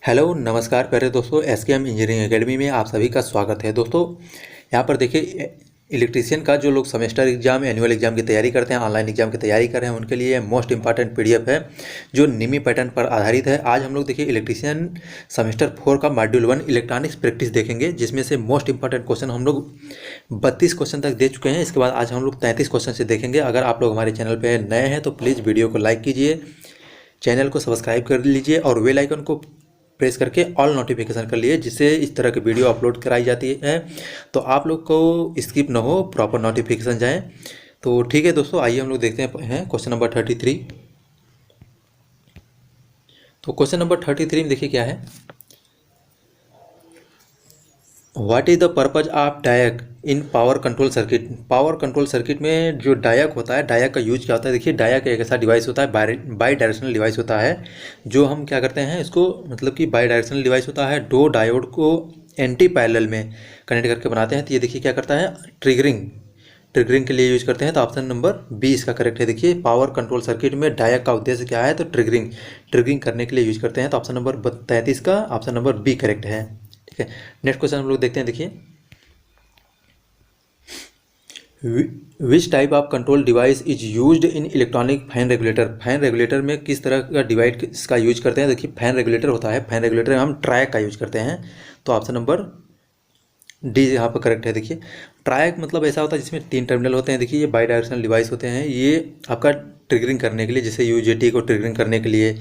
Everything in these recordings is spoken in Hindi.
हेलो नमस्कार प्यारे दोस्तों, एसकेएम इंजीनियरिंग एकेडमी में आप सभी का स्वागत है। दोस्तों यहाँ पर देखिए, इलेक्ट्रीशियन का जो लोग सेमेस्टर एग्जाम एनुअल एग्जाम की तैयारी करते हैं, ऑनलाइन एग्जाम की तैयारी कर रहे हैं, उनके लिए मोस्ट इंपॉर्टेंट पीडीएफ है जो निमी पैटर्न पर आधारित है। आज हम लोग देखिए इलेक्ट्रीशियन सेमेस्टर 4 का मॉड्यूल 1 इलेक्ट्रॉनिक्स प्रैक्टिस देखेंगे, जिसमें से मोस्ट इंपॉर्टेंट क्वेश्चन हम लोग 32 क्वेश्चन तक दे चुके हैं। इसके बाद आज हम लोग 33 क्वेश्चन से देखेंगे। अगर आप लोग हमारे चैनल पर नए हैं तो प्लीज़ वीडियो को लाइक कीजिए, चैनल को सब्सक्राइब कर लीजिए और बेल आइकन को प्रेस करके ऑल नोटिफिकेशन कर लिए, जिससे इस तरह की वीडियो अपलोड कराई जाती है तो आप लोग को स्किप ना हो, प्रॉपर नोटिफिकेशन जाए। तो ठीक है दोस्तों, आइए हम लोग देखते हैं क्वेश्चन नंबर 33। तो क्वेश्चन नंबर 33 में देखिए क्या है। What is the purpose of डायक in power control circuit. Power control circuit में जो डायक होता है, डायक का यूज क्या होता है। देखिए डायक एक ऐसा डिवाइस होता है, बाई डायरेक्शनल डिवाइस होता है, जो हम क्या करते हैं इसको, मतलब कि बाई डायरेक्शनल डिवाइस होता है, दो डायोड को एंटी पैरेलल में कनेक्ट करके बनाते हैं। तो ये देखिए क्या करता है, ट्रिगरिंग के लिए यूज करते हैं। तो ऑप्शन नंबर 20 का करेक्ट है। देखिए पावर कंट्रोल सर्किट में डायक का उद्देश्य क्या है, तो ट्रिगरिंग करने के लिए यूज करते हैं। तो ऑप्शन नंबर 33 का ऑप्शन नंबर बी करेक्ट है। ठीक है, नेक्स्ट क्वेश्चन हम लोग देखते हैं। देखिए, which type of control device is used in electronic fan regulator. Fan regulator में किस तरह का डिवाइस का यूज करते हैं। देखिए फैन रेगुलेटर होता है, फैन रेगुलेटर में हम ट्रायक का यूज करते हैं। तो ऑप्शन नंबर डी यहाँ पर करेक्ट है। देखिए ट्रायक मतलब ऐसा होता है जिसमें 3 टर्मिनल होते हैं। देखिए ये बाई डायरेक्शनल डिवाइस होते हैं, ये आपका ट्रिगरिंग करने के लिए, जैसे यूजेटी को ट्रिगरिंग करने के लिए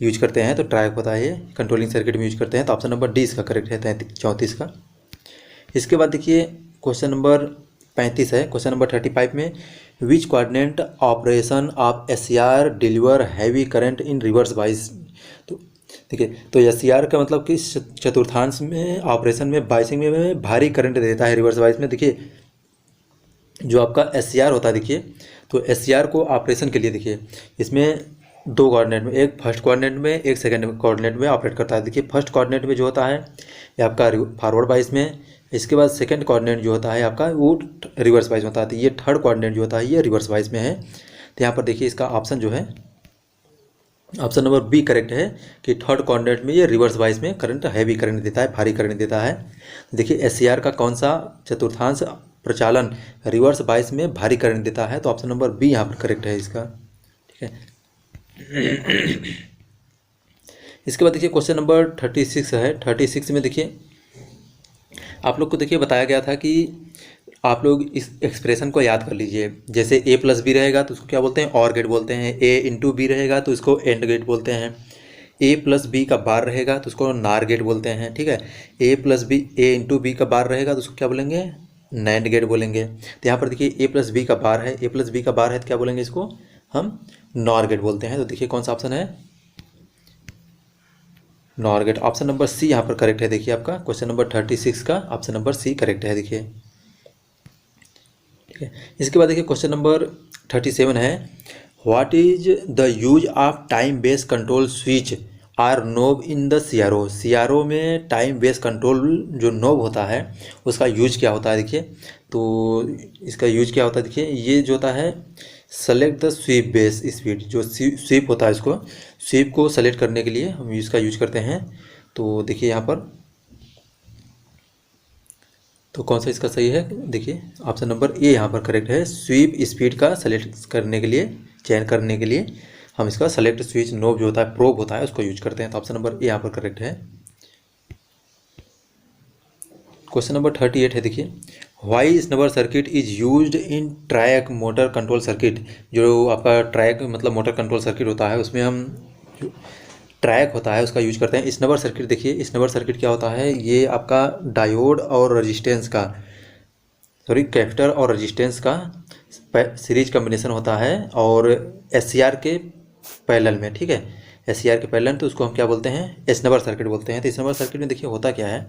यूज करते हैं। तो ट्रायक होता है, ये कंट्रोलिंग सर्किट में यूज करते हैं। तो ऑप्शन नंबर डी इसका करेक्ट है, 34 का। इसके बाद देखिए क्वेश्चन नंबर 35 है। क्वेश्चन नंबर 35 में which coordinate operation of SCR deliver heavy current in reverse bias. तो देखिए, तो एससीआर का मतलब कि चतुर्थांश में ऑपरेशन में बाइसिंग में भारी करंट देता है रिवर्स बाइस में। देखिए जो आपका एससीआर होता है, देखिए तो एससीआर को ऑपरेशन के लिए देखिए इसमें 2 कोऑर्डिनेट में, एक फर्स्ट कोऑर्डिनेट में एक सेकंड कोऑर्डिनेट में ऑपरेट करता है। देखिए फर्स्ट कोऑर्डिनेट में जो होता है ये आपका फॉरवर्ड बाइस में, इसके बाद सेकंड कोऑर्डिनेट जो होता है आपका वो रिवर्स वाइज होता है। तो ये थर्ड कोऑर्डिनेट जो होता है ये रिवर्स वाइज में है। तो यहाँ पर देखिए इसका ऑप्शन जो है, ऑप्शन नंबर बी करेक्ट है कि थर्ड कोऑर्डिनेट में ये रिवर्स वाइज में करंट हैवी करंट देता है, भारी करंट देता है। देखिए एससीआर का कौन सा चतुर्थांश प्रचालन रिवर्स वाइज में भारी करंट देता है। तो ऑप्शन नंबर बी यहाँ पर करेक्ट है इसका। ठीक है, इसके बाद देखिए क्वेश्चन नंबर 36 है। 36 में देखिए आप लोग को देखिए बताया गया था कि आप लोग इस एक्सप्रेशन को याद कर लीजिए। जैसे ए प्लस बी रहेगा तो उसको क्या बोलते हैं, और गेट बोलते हैं। ए इंटू बी रहेगा तो इसको एंड गेट बोलते हैं। ए प्लस बी का बार रहेगा तो उसको नार गेट बोलते हैं। ठीक है, ए इंटू बी का बार रहेगा तो उसको क्या बोलेंगे, नैंड गेट बोलेंगे। तो यहाँ पर देखिए ए प्लस बी का बार है, ए प्लस बी का बार है तो क्या बोलेंगे, इसको हम नॉर गेट बोलते हैं। तो देखिए कौन सा ऑप्शन है, NOR gate. Option number C यहाँ पर करेक्ट है। देखिए आपका क्वेश्चन नंबर 36 का ऑप्शन नंबर सी करेक्ट है। देखिए ठीक है, इसके बाद देखिए क्वेश्चन नंबर 37 है। What is the use of time base control switch or knob in the CRO. CRO में टाइम बेस कंट्रोल जो नोब होता है उसका यूज क्या होता है। देखिए तो इसका यूज क्या होता है, देखिए ये जो होता है select the SVEEP base speed, जो स्वीप होता है इसको स्वीप को सेलेक्ट करने के लिए हम इसका यूज करते हैं। तो देखिए यहाँ पर तो कौन सा इसका सही है, देखिए ऑप्शन नंबर ए यहाँ पर करेक्ट है। स्वीप स्पीड का सेलेक्ट करने के लिए, चयन करने के लिए हम इसका सेलेक्ट स्विच नोब जो होता है, प्रोब होता है, उसको यूज करते हैं। तो ऑप्शन नंबर ए यहाँ पर करेक्ट है। क्वेश्चन नंबर 38 है। देखिए why snubber circuit is used in track motor control circuit. जो आपका ट्रैक मतलब मोटर कंट्रोल सर्किट होता है उसमें हम ट्रैक होता है उसका यूज करते हैं। स्नबर सर्किट, देखिए स्नबर सर्किट क्या होता है, ये आपका डायोड और रेजिस्टेंस का, सॉरी कैपेसिटर और रेजिस्टेंस का सीरीज कम्बिनेशन होता है, और एससीआर के पैरेलल में। ठीक है, एससीआर के पैरेलल, तो उसको हम क्या बोलते हैं, स्नबर सर्किट बोलते हैं। तो स्नबर सर्किट में देखिए होता क्या है,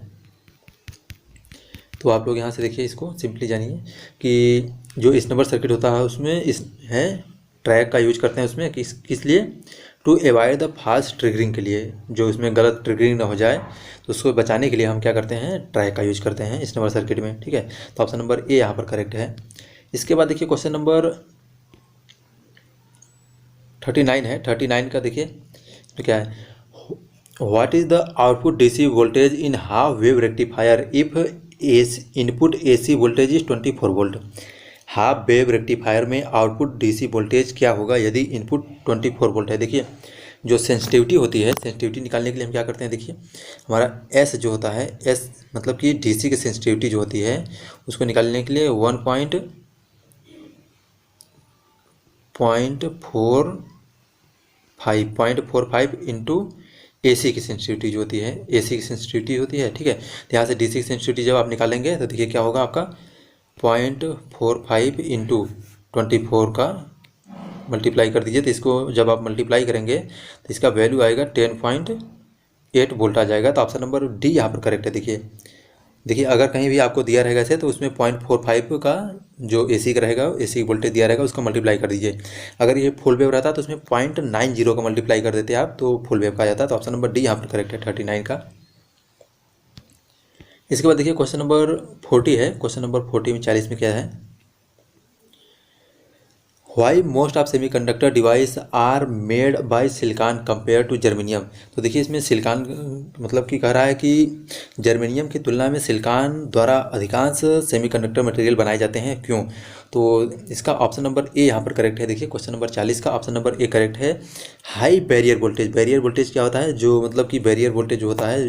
तो आप लोग यहाँ से देखिए इसको सिंपली जानिए कि जो स्नबर सर्किट होता है उसमें इस है ट्रैक का यूज करते हैं उसमें किस लिए, to avoid the fast triggering के लिए, जो इसमें गलत ट्रिगरिंग ना हो जाए तो उसको बचाने के लिए हम क्या करते हैं, ट्रैक का यूज करते हैं स्नबर सर्किट में। ठीक है, तो ऑप्शन नंबर ए यहाँ पर करेक्ट है। इसके बाद देखिए क्वेश्चन नंबर 39 है। 39 का देखिए तो क्या है, what is the output DC voltage in half wave rectifier if S input AC voltage is 24 volt. Half wave rectifier में आउटपुट डीसी वोल्टेज क्या होगा यदि इनपुट 24 वोल्ट है। देखिए जो सेंसिटिविटी होती है, सेंसिटिविटी निकालने के लिए हम क्या करते हैं, देखिए हमारा एस जो होता है, एस मतलब कि डीसी की सेंसिटिविटी जो होती है उसको निकालने के लिए 1.45 इंटू एसी की सेंसिटिविटी जो होती है, एसी की सेंसिटिविटी होती है, ठीक है। तो यहाँ से डीसी की सेंसिटिविटी जब आप निकालेंगे तो देखिए क्या होगा आपका 0.45 इंटू 24 का मल्टीप्लाई कर दीजिए। तो इसको जब आप मल्टीप्लाई करेंगे तो इसका वैल्यू आएगा 10.8 वोल्ट आ जाएगा। तो ऑप्शन नंबर डी यहाँ पर करेक्ट है। देखिए अगर कहीं भी आपको दिया रहेगा ऐसे तो उसमें 0.45 का जो एसी का रहेगा, एसी वोल्टेज दिया रहेगा उसको मल्टीप्लाई कर दीजिए। अगर ये फुल वेव रहता तो उसमें 0.90 का मल्टीप्लाई कर देते आप तो फुल वेव का आ जाता। तो ऑप्शन नंबर डी यहाँ पर करेक्ट है 39 का। इसके बाद देखिए क्वेश्चन नंबर 40 है। क्वेश्चन नंबर 40 में 40 में क्या है, why most of semiconductor devices are made by silicon compare to germanium. तो देखिए इसमें सिलिकॉन मतलब कि कह रहा है कि जर्मेनियम की तुलना में सिलिकॉन द्वारा अधिकांश सेमीकंडक्टर मटेरियल बनाए जाते हैं, क्यों। तो इसका ऑप्शन नंबर ए यहाँ पर करेक्ट है। देखिए क्वेश्चन नंबर 40 का ऑप्शन नंबर ए करेक्ट है। High barrier voltage, barrier voltage क्या होता है, जो मतलब कि बैरियर वोल्टेज जो होता है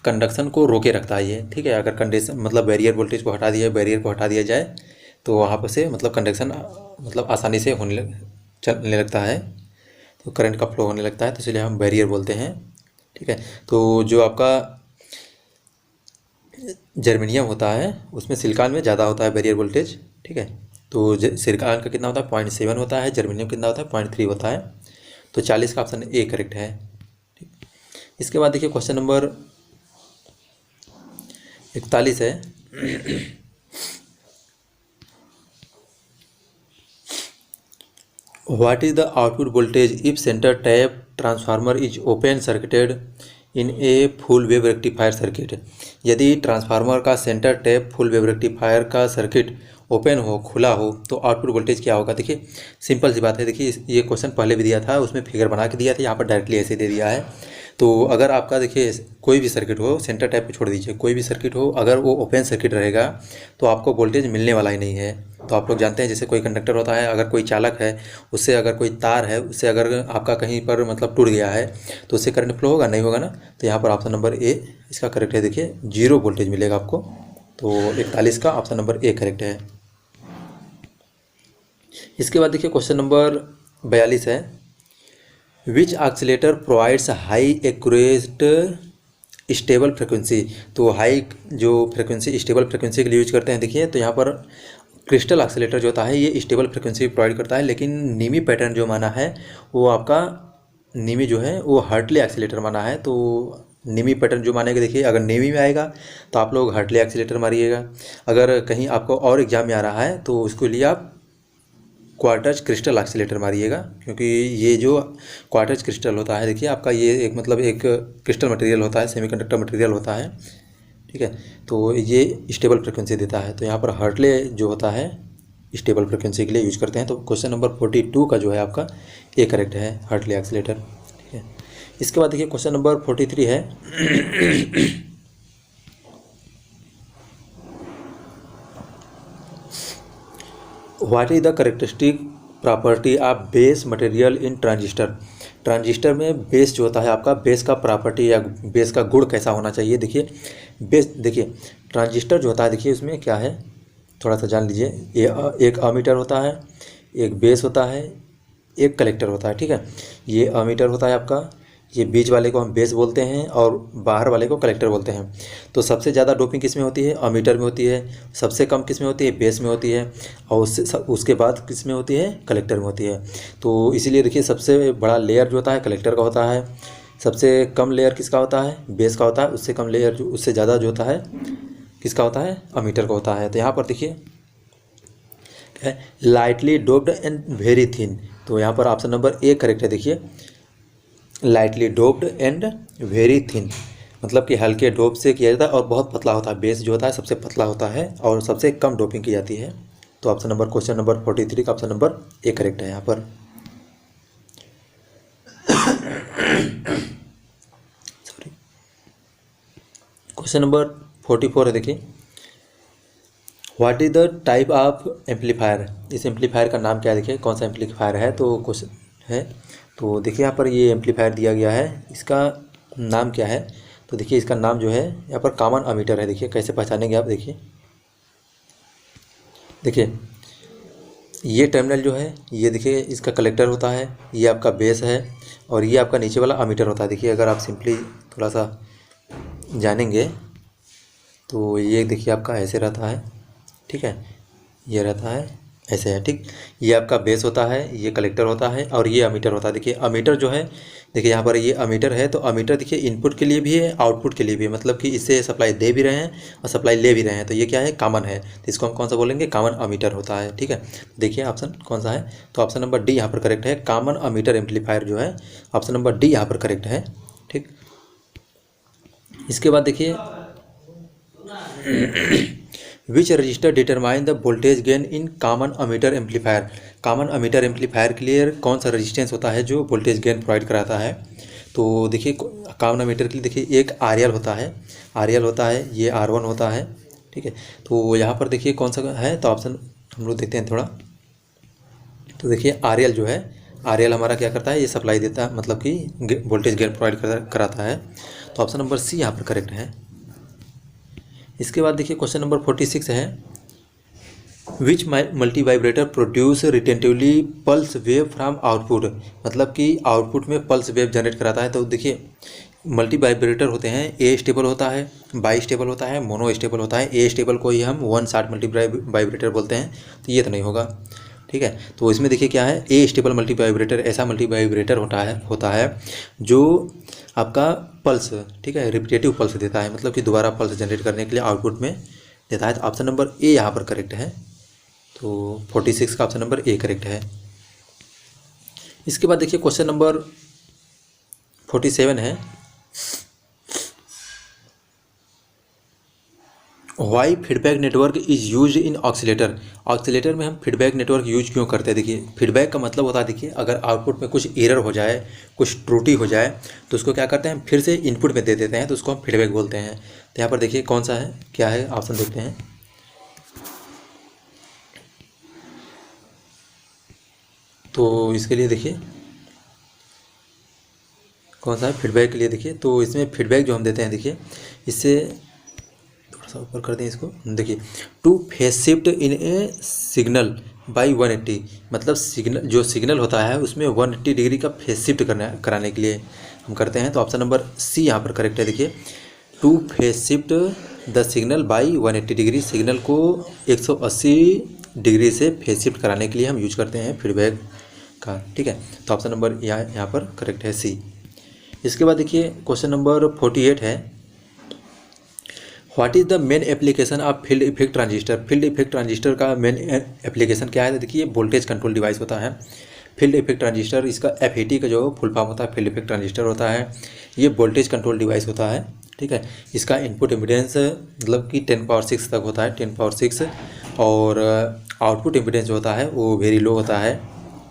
कंडक्शन को रोके रखता है ये, ठीक है। अगर कंडक्शन मतलब बैरियर वोल्टेज को हटा दिया, बैरियर को हटा दिया जाए तो वहाँ पर से मतलब कंडक्शन मतलब आसानी से चलने लगता है, तो करंट का फ्लो होने लगता है, तो इसलिए हम बैरियर बोलते हैं, ठीक है। तो जो आपका जर्मेनियम होता है उसमें सिलिकॉन में ज़्यादा होता है बैरियर वोल्टेज, ठीक है। तो सिलिकॉन का कितना होता है 0.7 होता है, जर्मेनियम कितना होता है 0.3 होता है। तो 40 का ऑप्शन ए करेक्ट है, ठीक। इसके बाद देखिए क्वेश्चन नंबर 41 है। What is the output voltage if center tap transformer is open circuited in a full wave rectifier circuit। यदि ट्रांसफार्मर का centre tap full wave rectifier का सर्किट ओपन हो, खुला हो, तो आउटपुट वोल्टेज क्या होगा। देखिए सिंपल सी बात है। देखिए ये क्वेश्चन पहले भी दिया था, उसमें फिगर बना के दिया था, यहाँ पर डायरेक्टली ऐसे दे दिया है। तो अगर आपका देखिए कोई भी सर्किट हो, सेंटर टैप पे छोड़ दीजिए, कोई भी सर्किट हो, अगर वो ओपन सर्किट रहेगा तो आपको वोल्टेज मिलने वाला ही नहीं है। तो आप लोग जानते हैं जैसे कोई कंडक्टर होता है, अगर कोई चालक है उससे अगर कोई तार है उससे अगर आपका कहीं पर मतलब टूट गया है तो उससे करंट फ्लो होगा, नहीं होगा ना। तो यहाँ पर ऑप्शन नंबर ए इसका करेक्ट है। देखिए 0 वोल्टेज मिलेगा आपको। तो 41 का ऑप्शन नंबर ए करेक्ट है। इसके बाद देखिए क्वेश्चन नंबर 42 है। Which oscillator provides high accurate stable frequency. तो हाई जो फ्रिक्वेंसी स्टेबल फ्रिक्वेंसी के लिए यूज करते हैं। देखिए तो यहाँ पर क्रिस्टल ऑक्सीलेटर जो होता है ये स्टेबल फ्रिक्वेंसी प्रोवाइड करता है, लेकिन नीमी पैटर्न जो माना है वो आपका नीमी जो है वो हार्टली ऑक्सीलेटर माना है। तो नीमी पैटर्न जो मानेगा, देखिए अगर नेवी में आएगा तो आप लोग हार्टली ऑक्सीलेटर मारिएगा। अगर कहीं आपको और एग्जाम में आ रहा है तो उसके लिए आप क्वार्टज क्रिस्टल ऑक्सीलेटर मारिएगा, क्योंकि ये जो क्वार्टज क्रिस्टल होता है देखिए आपका ये एक मतलब एक क्रिस्टल मटेरियल होता है, सेमीकंडक्टर मटेरियल होता है, ठीक है। तो ये स्टेबल फ्रिक्वेंसी देता है। तो यहाँ पर हार्टले जो होता है स्टेबल फ्रिक्वेंसी के लिए यूज करते हैं। तो क्वेश्चन नंबर 42 का जो है आपका ए करेक्ट है, हार्टले ऑक्सीलेटर, ठीक है। इसके बाद देखिए क्वेश्चन नंबर 43 है। What is the characteristic property of base material in transistor. Transistor में बेस जो होता है आपका, बेस का प्रॉपर्टी या बेस का गुण कैसा होना चाहिए। देखिए बेस, देखिए ट्रांजिस्टर जो होता है देखिए उसमें क्या है थोड़ा सा जान लीजिए। ये एक अमीटर होता है, एक बेस होता है, एक कलेक्टर होता है, ठीक है। ये अमीटर होता है आपका, ये बीच वाले को हम बेस बोलते हैं और बाहर वाले को कलेक्टर बोलते हैं। तो सबसे ज़्यादा डोपिंग किस में होती है, अमीटर में होती है। सबसे कम किस में होती है, बेस में होती है। और उसके बाद किस में होती है, कलेक्टर में होती है। तो इसीलिए देखिए सबसे बड़ा लेयर जो होता है कलेक्टर का होता है, सबसे कम लेयर किसका होता है, बेस का होता है। उससे कम लेयर जो उससे ज़्यादा जो होता है किसका होता है, अमीटर का होता है। तो यहाँ पर देखिए lightly doped and very thin. तो यहाँ पर ऑप्शन नंबर ए करेक्ट है। देखिए lightly doped and very thin मतलब कि हल्के डोप से किया जाता है और बहुत पतला होता है। बेस जो होता है सबसे पतला होता है और सबसे कम डोपिंग की जाती है। तो ऑप्शन नंबर क्वेश्चन नंबर 43 का ऑप्शन नंबर ए करेक्ट है यहाँ पर। क्वेश्चन नंबर 44 है, देखिए what is the type of amplifier. इस एम्पलीफायर का नाम क्या है, देखिए कौन सा एम्पलीफायर है। तो क्वेश्चन है, तो देखिए यहाँ पर ये एम्पलीफायर दिया गया है, इसका नाम क्या है। तो देखिए इसका नाम जो है यहाँ पर कॉमन अमीटर है। देखिए कैसे पहचानेंगे आप, देखिए ये टर्मिनल जो है, ये देखिए इसका कलेक्टर होता है, ये आपका बेस है और ये आपका नीचे वाला अमीटर होता है। देखिए अगर आप सिंपली थोड़ा सा जानेंगे तो ये देखिए आपका ऐसे रहता है, ठीक है, ये रहता है ऐसे है, ठीक। ये आपका बेस होता है, ये कलेक्टर होता है और ये अमीटर होता है। देखिए अमीटर जो है, देखिए यहाँ पर ये अमीटर है, तो अमीटर देखिए इनपुट के लिए भी है, आउटपुट के लिए भी है, मतलब कि इससे सप्लाई दे भी रहे हैं और सप्लाई ले भी रहे हैं। तो ये क्या है, कॉमन है, तो इसको हम कौन सा बोलेंगे, कॉमन अमीटर होता है, ठीक है। देखिए ऑप्शन कौन सा है, तो ऑप्शन नंबर डी यहाँ पर करेक्ट है। कॉमन अमीटर एम्पलीफायर जो है, ऑप्शन नंबर डी यहाँ पर करेक्ट है, ठीक। इसके बाद देखिए which resistor determine the voltage gain in common emitter amplifier. Common emitter amplifier के लिए कौन सा रजिस्टेंस होता है जो वोल्टेज गेन प्रोवाइड कराता है। तो देखिए कॉमन अमीटर के लिए देखिए एक आरएल होता है, ये R1 होता है, ठीक है। तो यहाँ पर देखिए कौन सा है, तो ऑप्शन हम लोग देखते हैं थोड़ा। तो देखिए आरएल जो है, आरएल हमारा क्या करता है, ये सप्लाई देता है, मतलब कि वोल्टेज गेन प्रोवाइड कराता है। तो ऑप्शन नंबर सी यहाँ पर करेक्ट है। इसके बाद देखिए क्वेश्चन नंबर 46 है, which multivibrator produce retentively pulse wave from output. मतलब कि आउटपुट में पल्स वेव जनरेट कराता है। तो देखिए मल्टी वाइब्रेटर होते हैं, ए स्टेबल होता है, बाई स्टेबल होता है, मोनो स्टेबल होता है। ए स्टेबल को ही हम वन शॉट मल्टी वाइब्रेटर बोलते हैं, तो ये तो नहीं होगा, ठीक है। तो इसमें देखिए क्या है, ए स्टेबल मल्टी वाइब्रेटर ऐसा मल्टी वाइब्रेटर होता है जो आपका पल्स, ठीक है, रिपीटेटिव पल्स देता है, मतलब कि दोबारा पल्स जनरेट करने के लिए आउटपुट में देता है। तो ऑप्शन नंबर ए यहाँ पर करेक्ट है। तो 46 का ऑप्शन नंबर ए करेक्ट है। इसके बाद देखिए क्वेश्चन नंबर 47 है, why feedback network is use in oscillator. Oscillator में हम फीडबैक नेटवर्क यूज क्यों करते हैं। देखिए फीडबैक का मतलब होता है, देखिए अगर आउटपुट में कुछ एरर हो जाए, कुछ त्रुटि हो जाए, तो उसको क्या करते हैं, फिर से इनपुट में दे देते हैं, तो उसको हम फीडबैक बोलते हैं। तो यहाँ पर देखिए कौन सा है, क्या है, ऑप्शन देखते हैं। तो इसके लिए देखिए कौन सा है, फीडबैक के लिए देखिए, तो इसमें फीडबैक जो हम देते हैं, देखिए इससे थोड़ा सा ऊपर कर दें इसको। देखिए two phase shift in A signal by 180, मतलब सिग्नल होता है उसमें 180 डिग्री का फेज शिफ्ट कराने के लिए हम करते हैं। तो ऑप्शन नंबर सी यहाँ पर करेक्ट है। देखिए two phase shift the signal by 180 degree, signal को 180 डिग्री से फेज शिफ्ट कराने के लिए हम यूज करते हैं फीडबैक का, ठीक है। तो ऑप्शन नंबर यहाँ पर करेक्ट है, सी। इसके बाद देखिए क्वेश्चन नंबर 48 है, what is the main application of field effect transistor. Field effect transistor का मेन एप्लीकेशन क्या है, तो देखिए वोल्टेज कंट्रोल डिवाइस होता है फील्ड इफेक्ट ट्रांजिस्टर। इसका FET का जो फुल फॉर्म होता है, फील्ड इफेक्ट ट्रांजिस्टर होता है। ये वोल्टेज कंट्रोल डिवाइस होता है, ठीक है। इसका इनपुट इम्पीडेंस मतलब कि 10⁻6 तक होता है, 10⁻6, और आउटपुट इम्पीडेंस जो होता है वो वेरी लो होता है,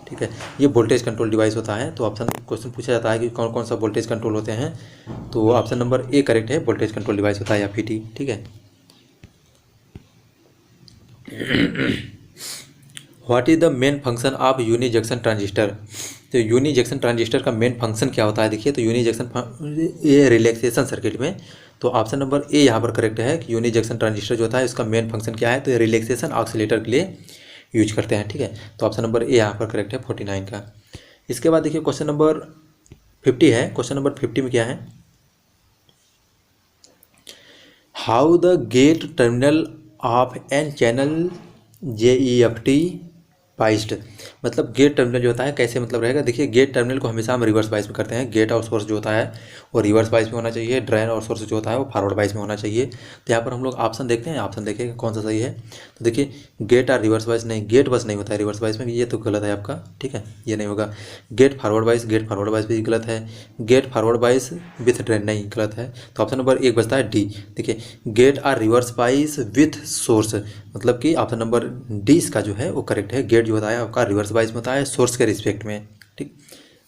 ठीक है। ये वोल्टेज कंट्रोल डिवाइस होता है। तो ऑप्शन क्वेश्चन पूछा जाता है कि कौन कौन सा वोल्टेज कंट्रोल होते हैं, तो ऑप्शन नंबर ए करेक्ट है, वोल्टेज कंट्रोल डिवाइस होता है FET, ठीक है। What is the main function of uni junction transistor. तो यूनि जंक्शन ट्रांजिस्टर का मेन फंक्शन क्या होता है, देखिए तो यूनि जंक्शन ये रिलैक्सेशन सर्किट में, तो ऑप्शन नंबर ए यहाँ पर करेक्ट है कि यूनि जंक्शन ट्रांजिस्टर जो होता है उसका मेन फंक्शन क्या है, तो रिलैक्सेशन ऑक्सीलेटर के लिए यूज करते हैं, ठीक है। तो ऑप्शन नंबर ए यहाँ पर करेक्ट है 49 का। इसके बाद देखिए क्वेश्चन नंबर 50 है। क्वेश्चन नंबर 50 में क्या है, how the gate terminal of an channel JEFT biased. मतलब गेट टर्मिनल जो होता है कैसे मतलब रहेगा, देखिए गेट टर्मिनल को हमेशा हम रिवर्स बाइस में करते हैं। गेट और सोर्स जो होता है वो रिवर्स बाइस में होना चाहिए, ड्रेन और सोर्स जो होता है वो फॉरवर्ड बाइस में होना चाहिए। तो यहाँ पर हम लोग ऑप्शन देखते हैं, ऑप्शन देखें कौन सा सही है। तो देखिए गेट और रिवर्स बाइस नहीं, गेट बस नहीं होता है रिवर्स बाइस में, ये तो गलत है आपका, ठीक है, ये नहीं होगा। गेट फॉरवर्ड बाइस भी गलत है, gate forward bias with drain नहीं, गलत है। तो ऑप्शन नंबर 1 बचता है डी। देखिए गेट और रिवर्स बाइस विथ सोर्स, मतलब कि ऑप्शन नंबर डी इसका जो है वो करेक्ट है। गेट जो होता है आपका रिवर्स बाइस में होता है सोर्स के रिस्पेक्ट में, ठीक।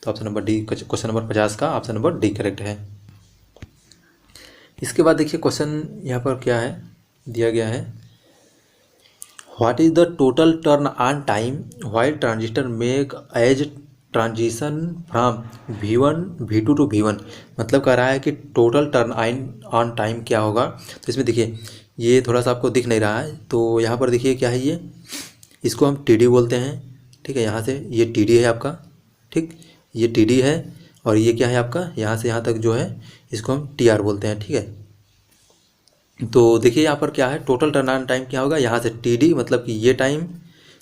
तो option number D, question number 50 का ऑप्शन नंबर डी करेक्ट है। इसके बाद देखिए क्वेश्चन यहाँ पर क्या है दिया गया है, what is the total turn on time while transistor make as transition from V1 V2 to V1। मतलब कह रहा है कि टोटल टर्न ऑन टाइम क्या होगा। तो इसमें देखिए ये थोड़ा सा आपको दिख नहीं रहा है, तो यहाँ पर देखिए क्या है, ये इसको हम TD बोलते हैं, ठीक है। यहाँ से ये TD है आपका, ठीक, ये TD है, और ये क्या है आपका, यहाँ से यहाँ तक जो है इसको हम TR बोलते हैं, ठीक है। तो देखिए यहाँ पर क्या है, टोटल टर्न ऑन टाइम क्या होगा, यहाँ से TD मतलब कि ये टाइम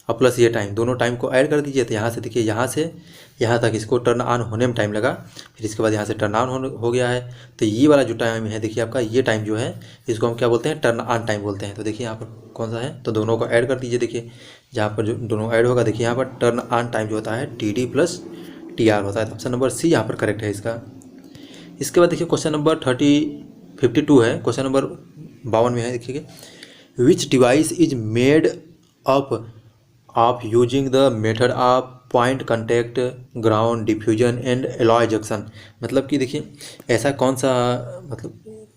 और प्लस ये टाइम, दोनों टाइम को ऐड कर दीजिए। तो यहाँ से देखिए यहाँ से यहाँ तक इसको टर्न ऑन होने में टाइम लगा, फिर इसके बाद यहाँ से टर्न ऑन हो गया है। तो ये वाला जो टाइम है देखिए आपका, ये टाइम जो है इसको हम क्या बोलते हैं, टर्न ऑन टाइम बोलते हैं। तो देखिए यहाँ पर कौन सा है, तो दोनों को ऐड कर दीजिए। देखिए जहाँ पर जो दोनों ऐड होगा, देखिए यहाँ पर टर्न ऑन टाइम जो होता है TD प्लस TR होता है। तो ऑप्शन नंबर C यहाँ पर करेक्ट है इसका। इसके बाद देखिए क्वेश्चन नंबर 52 है, क्वेश्चन नंबर 52 में है, देखिए which device is made up of using the method of point contact ground diffusion and alloy junction. मतलब कि देखिए ऐसा कौन सा मतलब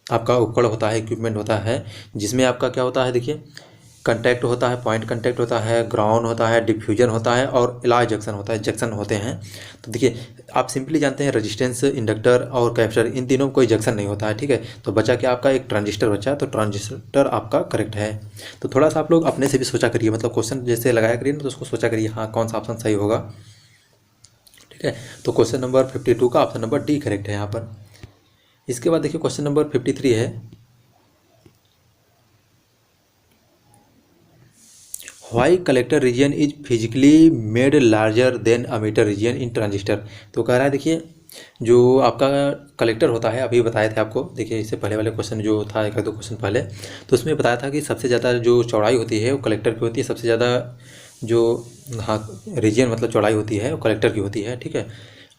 आपका उपकरण होता है, इक्विपमेंट होता है, जिसमें आपका क्या होता है, देखिए कंटेक्ट होता है, पॉइंट कंटेक्ट होता है, ग्राउंड होता है, डिफ्यूजन होता है और एलॉय जंक्शन होता है, जंक्शन होते हैं। तो देखिए आप सिंपली जानते हैं रेजिस्टेंस, इंडक्टर और कैपेसिटर, इन तीनों में कोई जंक्शन नहीं होता है, ठीक है। तो बचा क्या आपका, एक ट्रांजिस्टर बचा, तो ट्रांजिस्टर आपका करेक्ट है। तो थोड़ा सा आप लोग अपने से भी सोचा करिए, मतलब क्वेश्चन जैसे लगाया करिए ना, तो उसको सोचा करिए हाँ कौन सा ऑप्शन सही होगा, ठीक है। तो क्वेश्चन नंबर 52 का ऑप्शन नंबर D करेक्ट है यहाँ पर। इसके बाद देखिए क्वेश्चन नंबर 53 है, why collector region is physically made larger than emitter region in transistor. तो कह रहा है देखिए जो आपका कलेक्टर होता है, अभी बताए थे आपको, देखिए इससे पहले वाले क्वेश्चन जो था एक दो क्वेश्चन पहले, तो उसमें बताया था कि सबसे ज़्यादा जो चौड़ाई होती है वो कलेक्टर की होती है, सबसे ज़्यादा जो हाँ रीजन मतलब चौड़ाई होती है वो कलेक्टर की होती है, ठीक है।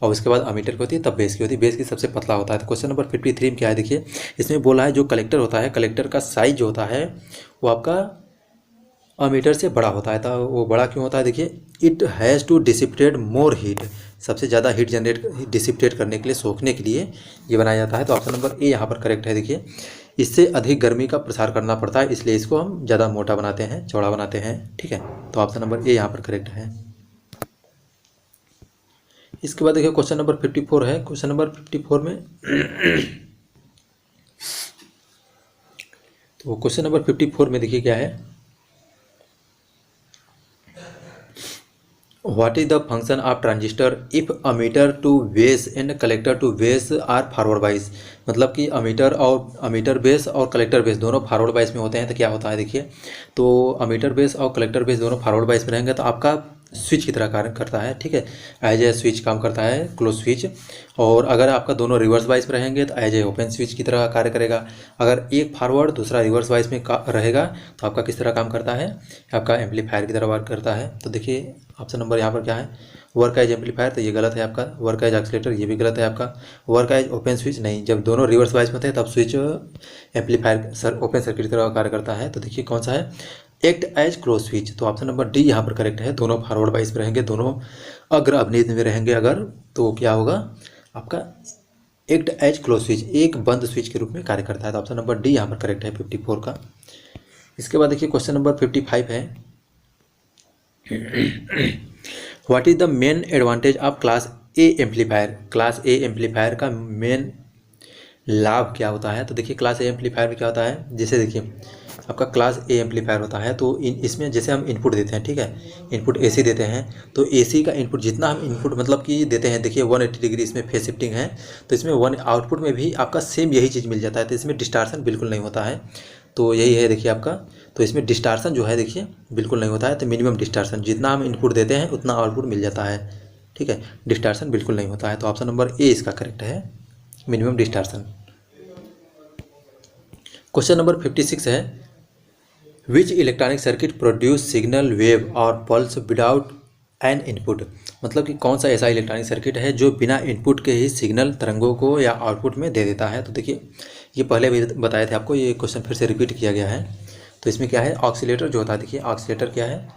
और उसके बाद अमीटर की होती है, तब बेस की होती है, बेस की सबसे पतला होता है। तो क्वेश्चन नंबर 53 में क्या है, देखिए इसमें बोला है जो कलेक्टर होता है, कलेक्टर का साइज जो होता है वो आपका अमीटर से बड़ा होता है। तो वो बड़ा क्यों होता है, देखिए it has to dissipate more heat, सबसे ज़्यादा हीट जनरेट डिसिपेट करने के लिए, सोखने के लिए ये बनाया जाता है। तो ऑप्शन नंबर A यहाँ पर करेक्ट है। देखिए इससे अधिक गर्मी का प्रसार करना पड़ता है, इसलिए इसको हम ज़्यादा मोटा बनाते हैं, चौड़ा बनाते हैं, ठीक है। तो ऑप्शन नंबर A यहाँ पर करेक्ट है। इसके बाद देखिए क्वेश्चन नंबर 54 है, क्वेश्चन नंबर 54 में तो क्वेश्चन नंबर 54 में देखिए क्या है, what is the function of transistor if emitter to base and collector to base are forward bias. मतलब कि अमीटर बेस और कलेक्टर बेस दोनों फॉरवर्ड बाइस में होते हैं, तो क्या होता है देखिए, तो अमीटर बेस और कलेक्टर बेस दोनों फॉरवर्ड बाइस में रहेंगे तो आपका स्विच की तरह कार्य करता है, ठीक है, एज ए स्विच काम करता है, क्लोज स्विच। और अगर आपका दोनों रिवर्स बाइस में रहेंगे तो एज ए ओपन स्विच की तरह कार्य करेगा। अगर एक फॉरवर्ड दूसरा रिवर्स बाइस में रहेगा तो आपका किस तरह काम करता है, आपका एम्पलीफायर की तरह वर्क करता है। तो देखिए ऑप्शन नंबर यहाँ पर क्या है, वर्क एज एम्पलीफायर, तो ये गलत है आपका, वर्क एज एक्सीलेटर ये भी गलत है आपका, वर्क एज ओपन स्विच नहीं, जब दोनों रिवर्स बाइस में थे तब स्विच एम्पलीफायर ओपन सर्किट की तरह कार्य करता है। तो देखिए कौन सा है, एक्ट एज क्लोज स्विच। तो ऑप्शन नंबर D यहाँ पर करेक्ट है, दोनों फॉरवर्ड बाइस में रहेंगे, दोनों अग्र अवनीत में रहेंगे अगर, तो क्या होगा आपका एक्ट एज क्लोज स्विच, एक बंद स्विच के रूप में कार्य करता है। तो ऑप्शन नंबर D यहाँ पर करेक्ट है 54 का। इसके बाद देखिए क्वेश्चन नंबर 55 है, what is the main advantage of class A amplifier. Class A amplifier का मेन लाभ क्या होता है। तो देखिए क्लास A एम्पलीफायर में क्या होता है, जैसे देखिए आपका क्लास A एम्पलीफायर होता है, तो इसमें जैसे हम इनपुट देते हैं, ठीक है, इनपुट AC देते हैं, तो AC का इनपुट जितना हम इनपुट मतलब कि देते हैं, देखिए 180 डिग्री इसमें फेज शिफ्टिंग है, तो इसमें वन आउटपुट में भी आपका सेम यही चीज़ मिल जाता है, तो इसमें डिस्टार्सन बिल्कुल नहीं होता है। तो यही है देखिए आपका, तो इसमें डिस्टार्सन जो है देखिए बिल्कुल नहीं होता है, तो मिनिमम डिस्टार्सन जितना हम इनपुट देते हैं उतना आउटपुट मिल जाता है, ठीक है, डिस्टार्सन बिल्कुल नहीं होता है। तो ऑप्शन नंबर A इसका करेक्ट है, मिनिमम डिस्टार्सन। क्वेश्चन नंबर 56 है, विच electronic circuit produce signal wave और पल्स विदाउट एन इनपुट। मतलब कि कौन सा ऐसा इलेक्ट्रॉनिक सर्किट है जो बिना इनपुट के ही सिग्नल तरंगों को या आउटपुट में दे देता है। तो देखिए ये पहले भी बताए थे आपको, ये क्वेश्चन फिर से रिपीट किया गया है। तो इसमें क्या है, ऑक्सीलेटर जो होता है, देखिए ऑक्सीलेटर क्या है,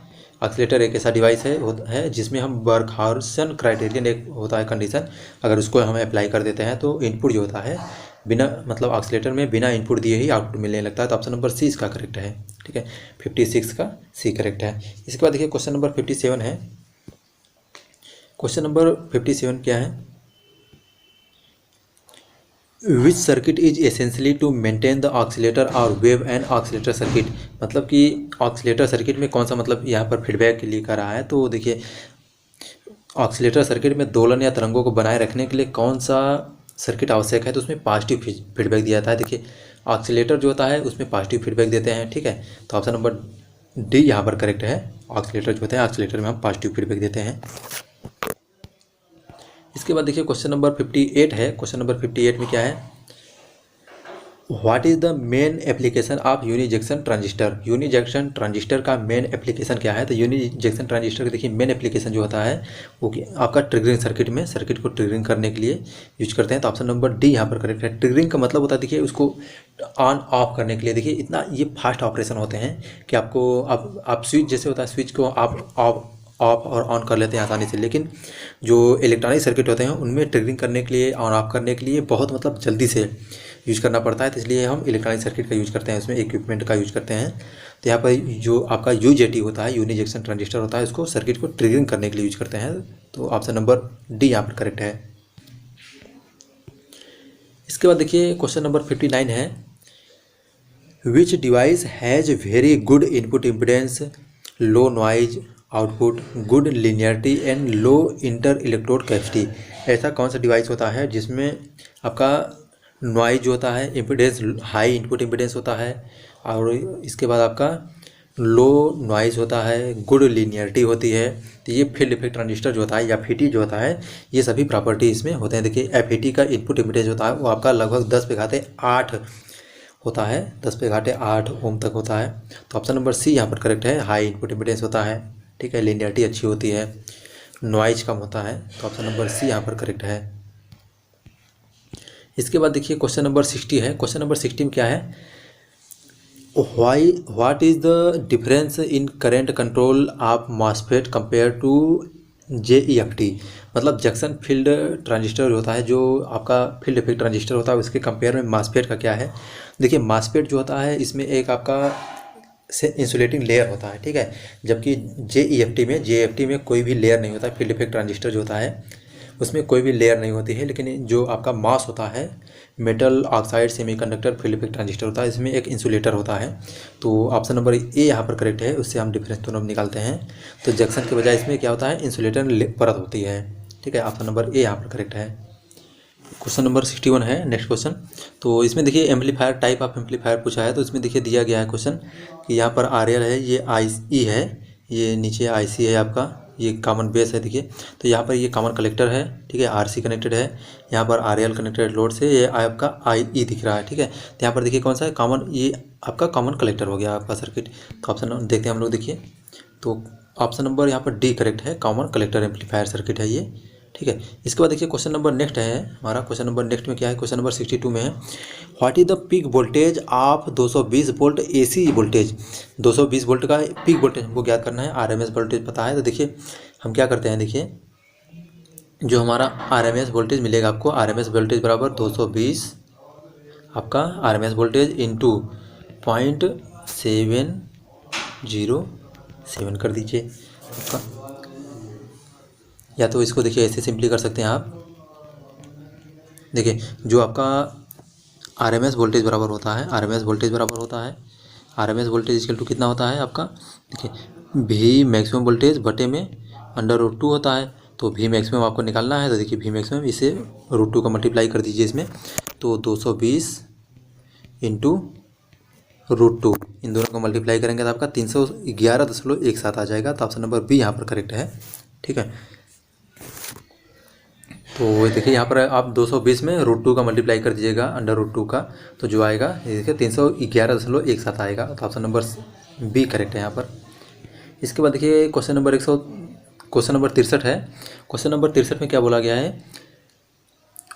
ऑक्सीलेटर एक ऐसा डिवाइस है जिसमें हम बर्कहाउसन क्राइटेरियन एक होता है कंडीशन, अगर उसको हम अप्लाई कर देते हैं तो इनपुट जो होता है बिना मतलब ऑक्सीलेटर में बिना इनपुट दिए ही आउटपुट मिलने लगता है, तो ऑप्शन नंबर सी इसका करेक्ट है। ठीक है, 56 का सी करेक्ट है। इसके बाद देखिए क्वेश्चन नंबर 57 है। क्वेश्चन नंबर 57 क्या है, which circuit is essentially to maintain the oscillator or wave and oscillator circuit. मतलब कि ऑक्सीलेटर सर्किट में कौन सा, मतलब यहाँ पर फीडबैक के लिए कर रहा है। तो देखिए ऑक्सीलेटर सर्किट में दोलन या तरंगों को बनाए रखने के लिए कौन सा सर्किट आवश्यक है, तो उसमें पॉजिटिव फीडबैक दिया जाता है। देखिए ऑक्सीलेटर जो होता है उसमें पॉजिटिव फीडबैक देते हैं। ठीक है, तो ऑप्शन नंबर डी यहाँ पर करेक्ट है। ऑक्सीलेटर जो होता है, ऑक्सीलेटर में हम पॉजिटिव फीडबैक देते हैं। इसके बाद देखिए क्वेश्चन नंबर 58 है। क्वेश्चन नंबर 58 में क्या है, what is the main application of uni junction transistor. Uni junction transistor का मेन एप्लीकेशन क्या है। तो यूनि जंक्शन ट्रांजिस्टर का देखिए मेन एप्लीकेशन जो होता है वो आपका ट्रिगरिंग सर्किट में, सर्किट को ट्रिगरिंग करने के लिए यूज करते हैं। तो ऑप्शन नंबर डी यहाँ पर करेक्ट है। ट्रिगरिंग का मतलब होता है देखिए उसको ऑन ऑफ करने के लिए। देखिए इतना ये फास्ट ऑपरेशन होते हैं कि आपको आप स्विच जैसे होता है, स्विच को आप ऑफ और ऑन कर लेते हैं आसानी से, लेकिन जो इलेक्ट्रॉनिक सर्किट होते हैं उनमें ट्रिगरिंग करने के लिए, ऑन ऑफ करने के लिए बहुत मतलब जल्दी से यूज करना पड़ता है। तो इसलिए हम इलेक्ट्रॉनिक सर्किट का यूज करते हैं, उसमें इक्विपमेंट का यूज करते हैं। तो यहाँ पर जो आपका यूजेटी होता है, यूनि जंक्शन ट्रांजिस्टर होता है, उसको सर्किट को ट्रिगरिंग करने के लिए यूज करते हैं। तो ऑप्शन नंबर डी यहाँ पर करेक्ट है। इसके बाद देखिए क्वेश्चन नंबर 59 है, विच device has very good input impedance, low noise output, good linearity and low inter electrode capacity. ऐसा कौन सा डिवाइस होता है जिसमें आपका नॉइज जो होता है, इम्पिडेंस हाई इनपुट इम्पिडेंस होता है, और इसके बाद आपका लो नॉइज होता है, गुड लिनियरिटी होती है। तो ये फील्ड इफेक्ट ट्रांजिस्टर जो होता है या FET जो होता है, ये सभी प्रॉपर्टी इसमें होते हैं। देखिए FET का इनपुट इम्पिडेंस होता है वो आपका लगभग 10⁸ होता है, 10⁸ ओम तक होता है। तो ऑप्शन नंबर सी यहाँ पर करेक्ट है। हाई इनपुट इम्पिडेंस होता है, ठीक है, लिनियरिटी अच्छी होती है, नॉइज कम होता है। तो ऑप्शन नंबर सी यहाँ पर करेक्ट है। इसके बाद देखिए क्वेश्चन नंबर 60 है। क्वेश्चन नंबर 60 में क्या है, what is the difference in current control of MOSFET compare to JEFT। मतलब जंक्शन फील्ड ट्रांजिस्टर होता है, जो आपका फील्ड इफेक्ट ट्रांजिस्टर होता है, उसके कंपेयर में मॉसफेट का क्या है। देखिए मॉसफेट जो होता है इसमें एक आपका से इंसुलेटिंग लेयर होता है, ठीक है, जबकि JEFT में कोई भी लेयर नहीं होता है। फील्ड इफेक्ट ट्रांजिस्टर जो होता है उसमें कोई भी लेयर नहीं होती है, लेकिन जो आपका मास होता है, metal oxide semiconductor field effect transistor होता है, इसमें एक इंसुलेटर होता है। तो ऑप्शन नंबर ए यहाँ पर करेक्ट है, उससे हम डिफरेंस दोनों निकालते हैं। तो जंक्शन के बजाय इसमें क्या होता है, इंसुलेटर परत होती है, ठीक है। ऑप्शन नंबर ए यहाँ पर करेक्ट है। क्वेश्चन नंबर 61 है नेक्स्ट क्वेश्चन। तो इसमें देखिए एम्पलीफायर, टाइप ऑफ एम्पलीफायर पूछा है। तो इसमें देखिए दिया गया है क्वेश्चन कि यहाँ पर RL है, ये IE है, ये नीचे IC है आपका, ये कॉमन बेस है। देखिए तो यहाँ पर ये कॉमन कलेक्टर है, ठीक है, RC कनेक्टेड है, यहाँ पर RL कनेक्टेड लोड से, ये आपका IE दिख रहा है, ठीक है। तो यहाँ पर देखिए कौन सा है, कॉमन, ये आपका कॉमन कलेक्टर हो गया आपका सर्किट। तो ऑप्शन देखते हैं हम लोग, देखिए तो ऑप्शन नंबर यहाँ पर डी करेक्ट है, कॉमन कलेक्टर एम्पलीफायर सर्किट है ये, ठीक है। इसके बाद देखिए क्वेश्चन नंबर नेक्स्ट है हमारा। क्वेश्चन नंबर नेक्स्ट में क्या है, क्वेश्चन नंबर 62 में है, what is the peak voltage of 220 volt AC voltage. 220 volt का पीक वोल्टेज हमको ज्ञात करना है, RMS वोल्टेज पता है। तो देखिए हम क्या करते हैं, देखिए जो हमारा RMS वोल्टेज मिलेगा आपको, RMS वोल्टेज बराबर 220 आपका RMS वोल्टेज इंटू 0.707 कर दीजिए आपका, या तो इसको देखिए ऐसे सिंपली कर सकते हैं आप। देखिए जो आपका RMS वोल्टेज बराबर होता है, RMS वोल्टेज बराबर होता है, RMS वोल्टेज इक्वल टू कितना होता है आपका, देखिए V मैक्सिमम वोल्टेज बटे में √2 होता है। तो V मैक्सिमम आपको निकालना है, तो देखिए V मैक्सिमम इसे √2 का मल्टीप्लाई कर दीजिए इसमें, तो 220 इंटू √2, इन दोनों को मल्टीप्लाई करेंगे तो आपका 311.17 आ जाएगा। तो ऑप्शन नंबर बी यहाँ पर करेक्ट है, ठीक है। तो देखिए यहाँ पर आप 220 में √2 का मल्टीप्लाई कर दीजिएगा √2 का, तो जो आएगा ये देखिए 311.17 आएगा। तो ऑप्शन नंबर बी करेक्ट है यहाँ पर। इसके बाद देखिए क्वेश्चन नंबर 63 है। क्वेश्चन नंबर 63 में क्या बोला गया है,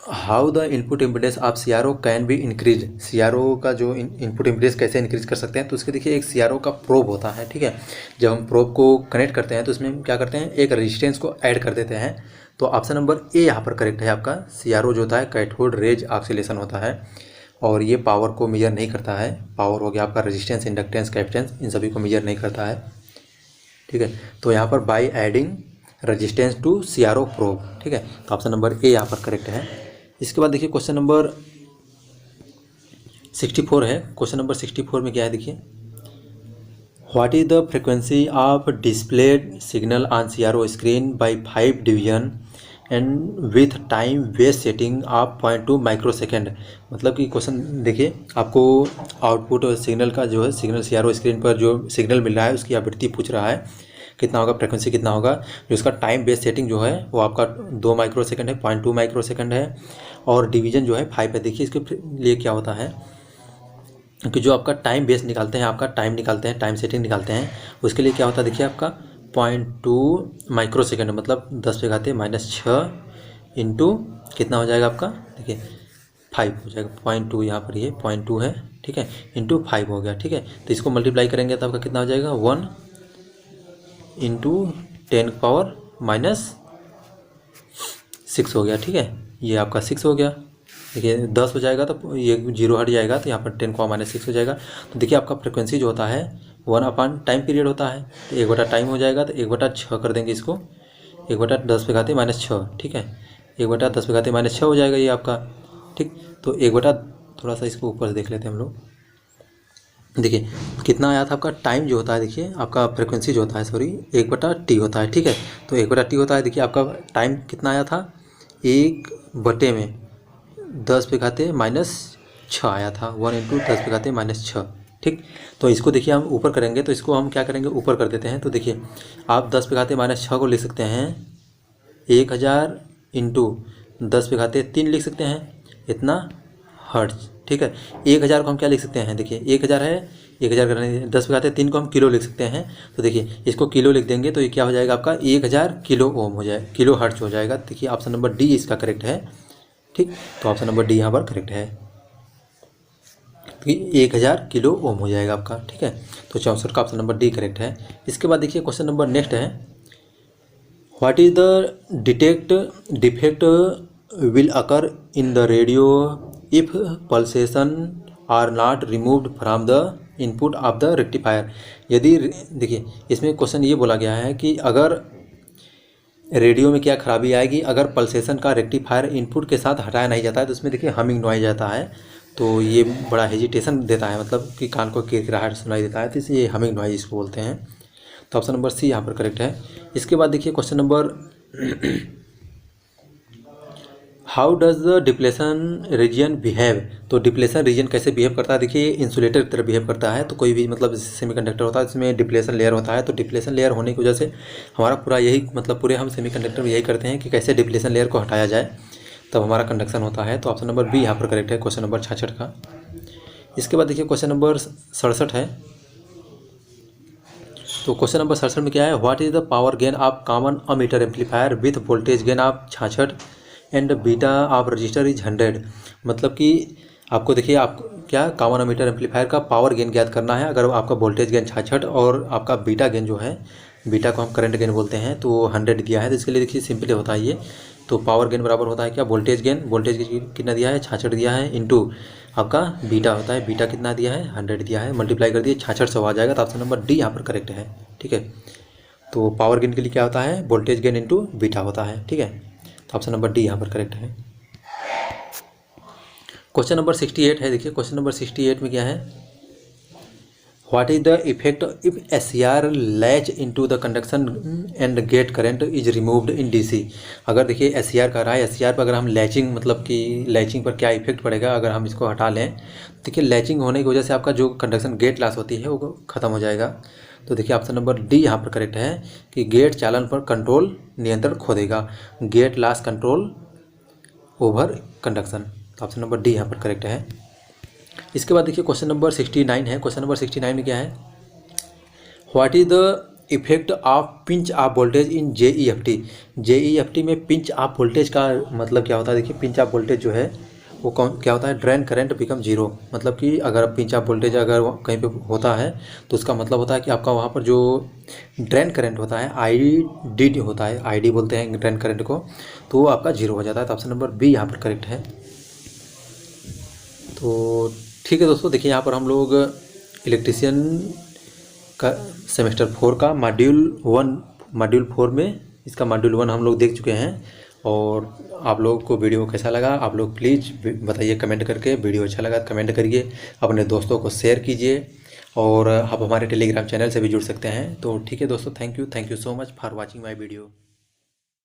how the input impedance of CRO can be increase. CRO का जो इनपुट इम्पीडेंस कैसे इंक्रीज कर सकते हैं, तो उसके देखिए एक CRO का प्रोब होता है, ठीक है। जब हम प्रोब को कनेक्ट करते हैं तो उसमें हम क्या करते हैं, एक रेजिस्टेंस को ऐड कर देते हैं। तो ऑप्शन नंबर ए यहाँ पर करेक्ट है आपका। CRO जो होता है कैथोड रेज ऑक्सीलेशन होता है, और ये पावर को मेजर नहीं करता है। पावर हो गया आपका रेजिस्टेंस, इंडक्टेंस, कैपेसिटेंस, इन सभी को मेजर नहीं करता है, ठीक है। तो यहाँ पर by adding resistance to CRO probe, ठीक है। तो ऑप्शन नंबर ए यहाँ पर करेक्ट है। इसके बाद देखिए क्वेश्चन नंबर 64 है। क्वेश्चन नंबर 64 में क्या है देखिए, what is the frequency of displayed signal on CRO screen bye 5 division and with time base setting of 0.2 microsecond. मतलब कि क्वेश्चन देखिए, आपको आउटपुट सिग्नल का जो है, सिग्नल CRO स्क्रीन पर जो सिग्नल मिल रहा है उसकी आवृत्ति पूछ रहा है, कितना होगा, फ्रिक्वेंसी कितना होगा। जो इसका टाइम बेस सेटिंग जो है वो आपका 2 माइक्रोसेकंड है, 0.2 माइक्रोसेकंड है, और डिवीजन जो है 5 है। देखिए इसके लिए क्या होता है कि जो आपका टाइम बेस निकालते हैं, आपका टाइम निकालते हैं, टाइम सेटिंग निकालते हैं, उसके लिए क्या होता है देखिए आपका 0.2 माइक्रोसेकंड, मतलब 10⁻⁻⁶ इंटू कितना हो जाएगा आपका, देखिए 5 हो जाएगा। 0.2 यहाँ पर ये 0.2 है, ठीक है, इंटू 5 हो गया, ठीक है। तो इसको मल्टीप्लाई करेंगे तो आपका कितना हो जाएगा, 1 इंटू 10⁻⁻6 हो गया, ठीक है। ये आपका 6 हो गया। देखिए 10 हो जाएगा तो ये 0 हट जाएगा, तो यहाँ पर 10⁻⁻6 हो जाएगा। तो देखिए आपका फ्रिक्वेंसी जो होता है 1 टाइम पीरियड होता है, तो 1 टाइम हो जाएगा, तो 1/6 कर देंगे इसको, 1/10⁻⁻6, ठीक है। 1/10⁻⁻6 हो जाएगा ये आपका, ठीक। तो 1 थोड़ा सा इसको ऊपर से देख लेते हैं हम लोग। देखिए कितना आया था आपका टाइम जो होता है, देखिए आपका फ्रिक्वेंसी जो होता है, सॉरी 1/T होता है, ठीक है। तो 1/T होता है। देखिए आपका टाइम कितना आया था, 1/10⁻⁻6 आया था, 1 इंटू 10⁻⁻6, ठीक। तो इसको देखिए हम ऊपर करेंगे, तो इसको हम क्या करेंगे, ऊपर कर देते हैं। तो देखिए आप 10⁻⁻6 को लिख सकते हैं 1000 इंटू 10⁻3 लिख सकते हैं, इतना हर्ट्ज, ठीक है। 1000 को हम क्या लिख सकते हैं, देखिए 1000 है, 1000 करने 10⁻3 को हम किलो लिख सकते हैं। तो देखिए इसको किलो लिख देंगे तो ये क्या हो जाएगा आपका 1000 किलो ओम हो जाए, किलो हर्ट्ज हो जाएगा। देखिए ऑप्शन नंबर डी इसका करेक्ट है, ठीक। तो ऑप्शन नंबर डी यहाँ पर करेक्ट है, तो 1000 किलो ओम हो जाएगा आपका, ठीक है। तो 64 का ऑप्शन नंबर डी करेक्ट है। इसके बाद देखिए क्वेश्चन नंबर नेक्स्ट है, what is the defect will occur in the radio if pulsation are not removed from the input of the rectifier. यदि देखिए इसमें क्वेश्चन ये बोला गया है कि अगर रेडियो में क्या खराबी आएगी अगर पल्सेशन का रेक्टिफायर इनपुट के साथ हटाया नहीं जाता है, तो उसमें देखिए हमिंग नॉइज आता है, तो ये बड़ा हेजिटेशन देता है, मतलब कि कान को किरकिराहट सुनाई देता है, तो इसलिए हमिंग नॉइज इसको बोलते हैं। तो ऑप्शन नंबर सी यहाँ पर करेक्ट है। इसके बाद देखिए question number how does the depletion region behave. तो डिप्लेशन रीजन कैसे बिहेव करता है, देखिए इंसुलेटर की तरह बिहेव करता है। तो कोई भी मतलब सेमीकंडक्टर होता है इसमें डिप्लेशन लेयर होता है, तो डिप्लेशन लेयर होने की वजह से हमारा पूरा यही मतलब पूरे हम सेमीकंडक्टर में यही करते हैं कि कैसे डिप्लेशन लेयर को हटाया जाए, तब हमारा कंडक्शन होता है। तो ऑप्शन नंबर बी यहाँ पर करेक्ट है, क्वेश्चन नंबर 66 का। इसके बाद देखिए क्वेश्चन नंबर 67 है। तो क्वेश्चन नंबर 67 में क्या है, what is the power gain of common emitter amplifier with voltage gain of 66 and beta of register is 100। मतलब कि आपको देखिए आप क्या कॉमन अमीटर एम्पलीफायर का पावर गेन ज्ञात करना है। अगर आपका वोल्टेज गेन 66 और आपका बीटा गेन जो है, बीटा को हम करंट गेन बोलते हैं, तो 100 दिया है। तो इसके लिए देखिए सिंपल होता है ये, तो पावर गेन बराबर होता है क्या, वोल्टेज गेन, वोल्टेज कितना दिया है 66 दिया है, इंटू आपका बीटा होता है, बीटा कितना दिया है 100 दिया है, मल्टीप्लाई कर दिए 66 से आ जाएगा। तो ऑप्शन नंबर डी यहाँ पर करेक्ट है, ठीक है। तो पावर गेन के लिए क्या होता है, वोल्टेज गेन इंटू बीटा होता है, ठीक है। तो ऑप्शन नंबर डी यहाँ पर करेक्ट है। क्वेश्चन नंबर 68 है। देखिए क्वेश्चन नंबर 68 में क्या है, what is the effect if SCR latch into the conduction and gate current is removed in DC। अगर देखिए SCR कर रहा है, SCR पर अगर हम लैचिंग मतलब कि लैचिंग पर क्या इफेक्ट पड़ेगा अगर हम इसको हटा लें। देखिए लैचिंग होने की वजह से आपका जो कंडक्शन गेट लॉस होती है वो ख़त्म हो जाएगा। तो देखिए ऑप्शन नंबर डी यहाँ पर करेक्ट है कि गेट चालन पर कंट्रोल नियंत्रण खो देगा, gate loss control over conduction. तो ऑप्शन नंबर डी यहाँ पर करेक्ट है। इसके बाद देखिए क्वेश्चन नंबर 69 है। क्वेश्चन नंबर 69 में क्या है, what is the effect of pinch off voltage in JFET. JFET में पिंच ऑफ वोल्टेज का मतलब क्या होता है? देखिए पिंच ऑफ वोल्टेज जो है वो कौन क्या होता है? Drain current become zero. मतलब कि अगर पिंच ऑफ वोल्टेज अगर कहीं पे होता है तो उसका मतलब होता है कि आपका वहाँ पर जो ड्रेन करंट होता है आईडी होता है, आईडी बोलते हैं ड्रेन करंट को, तो वो आपका जीरो हो जाता है। तो ऑप्शन नंबर बी यहाँ पर करेक्ट है। तो ठीक है दोस्तों, देखिए यहाँ पर हम लोग इलेक्ट्रीशियन का सेमेस्टर 4 का मॉड्यूल 4 में इसका मॉड्यूल 1 हम लोग देख चुके हैं। और आप लोगों को वीडियो कैसा लगा आप लोग प्लीज़ बताइए कमेंट करके। वीडियो अच्छा लगा तो कमेंट करिए, अपने दोस्तों को शेयर कीजिए, और आप हमारे टेलीग्राम चैनल से भी जुड़ सकते हैं। तो ठीक है दोस्तों, thank you so much for watching my video.